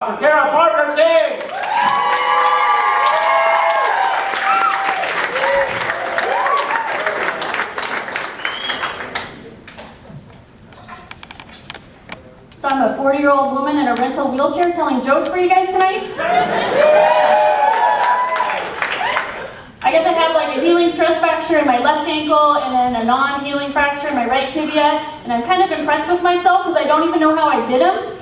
For Cara Partner Day! So I'm a 40-year-old woman in a rental wheelchair telling jokes for you guys tonight. I guess I have like a healing stress fracture in my left ankle and then a non-healing fracture in my right tibia, and I'm kind of impressed with myself because I don't even know how I did them.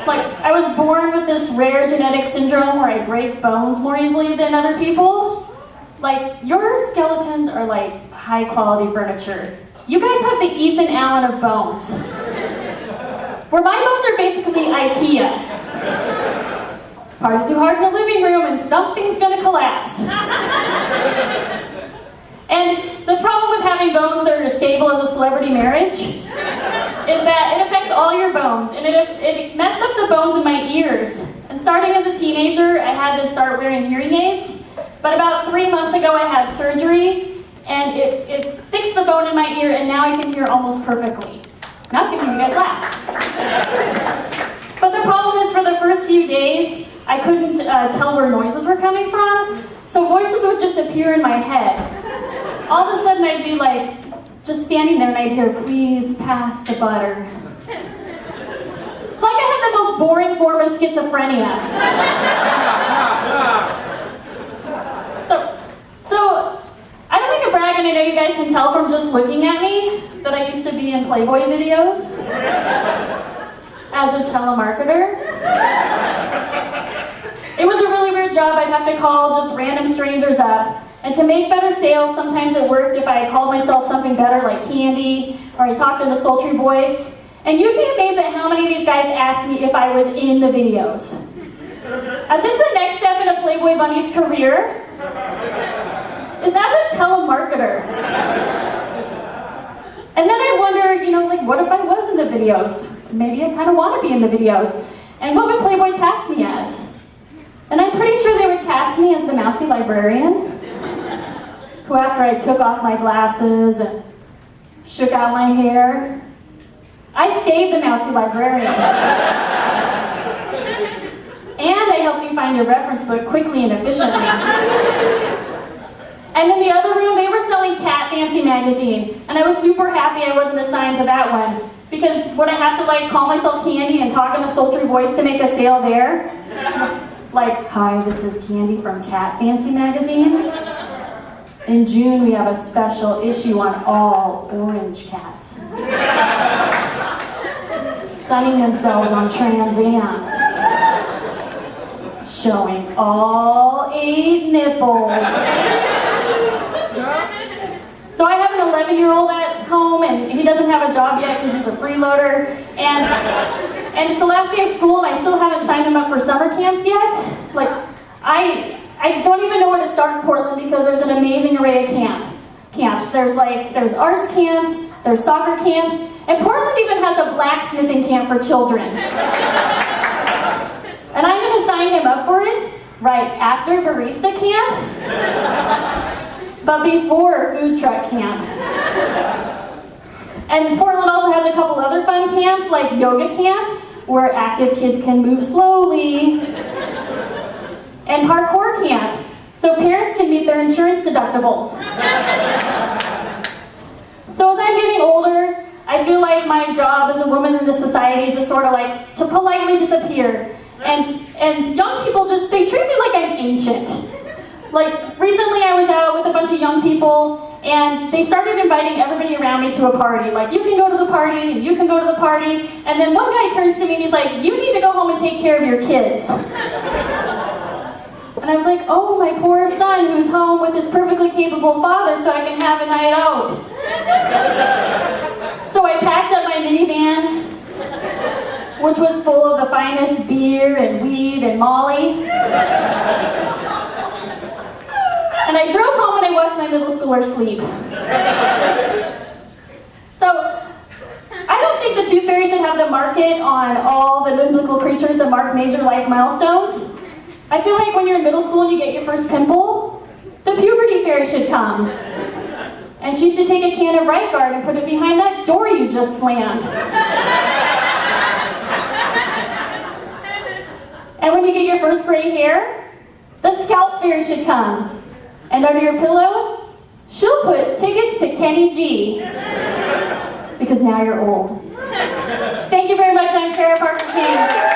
Like, I was born with this rare genetic syndrome where I break bones more easily than other people. Like, your skeletons are like high-quality furniture. You guys have the Ethan Allen of bones. Where my bones are basically IKEA. Party too hard in the living room and something's gonna collapse. And the problem with having bones that are as stable as a celebrity marriage is that it affects all your bones, and it messed up the bones in my ears. And starting as a teenager, I had to start wearing hearing aids. But about 3 months ago, I had surgery, and it fixed the bone in my ear, and now I can hear almost perfectly. Not giving you guys laugh. But the problem is, for the first few days, I couldn't tell where noises were coming from, so voices would just appear in my head. All of a sudden, I'd be like, just standing there, and I'd hear, "Please pass the butter." It's like I had the most boring form of schizophrenia. So I don't mean to brag, and I know you guys can tell from just looking at me that I used to be in Playboy videos as a telemarketer. It was a really weird job. I'd have to call just random strangers up. And to make better sales, sometimes it worked if I called myself something better like Candy, or I talked in a sultry voice. And you'd be amazed at how many of these guys asked me if I was in the videos. As if the next step in a Playboy bunny's career is as a telemarketer. And then I wonder, like, what if I was in the videos? Maybe I kind of want to be in the videos. And what would Playboy cast me as? And I'm pretty sure they would cast me as the mousy librarian, who, after I took off my glasses and shook out my hair, I stayed the mousy librarian. And I helped you find your reference book quickly and efficiently. And in the other room, they were selling Cat Fancy magazine, and I was super happy I wasn't assigned to that one, because would I have to like call myself Candy and talk in a sultry voice to make a sale there? Like, "Hi, this is Candy from Cat Fancy magazine. In June, we have a special issue on all orange cats. Sunning themselves on Trans Ams. Showing all 8 nipples." So I have an 11-year-old at home, and he doesn't have a job yet because he's a freeloader. And it's the last day of school, and I still haven't signed him up for summer camps yet. Like, I don't even know where to start in Portland because there's an amazing array of camps. There's arts camps, there's soccer camps, and Portland even has a blacksmithing camp for children. And I'm going to sign him up for it right after barista camp, but before food truck camp. And Portland also has a couple other fun camps, like yoga camp, where active kids can move slowly, and parkour camp, so parents can meet their insurance deductibles. So as I'm getting older, I feel like my job as a woman in this society is just sort of like to politely disappear. And young people they treat me like I'm ancient. Like, recently I was out with a bunch of young people, and they started inviting everybody around me to a party. Like, you can go to the party, and you can go to the party. And then one guy turns to me and he's like, "You need to go home and take care of your kids." And I was like, "Oh, my poor son who's home with his perfectly capable father so I can have a night out." So I packed up my minivan, which was full of the finest beer and weed and Molly. And I drove home and I watched my middle schooler sleep. So, I don't think the Tooth Fairy should have the market on all the biblical creatures that mark major life milestones. I feel like when you're in middle school and you get your first pimple, the puberty fairy should come. And she should take a can of Right Guard and put it behind that door you just slammed. And when you get your first gray hair, the scalp fairy should come. And under your pillow, she'll put tickets to Kenny G. Because now you're old. Thank you very much. I'm Cara Parker King.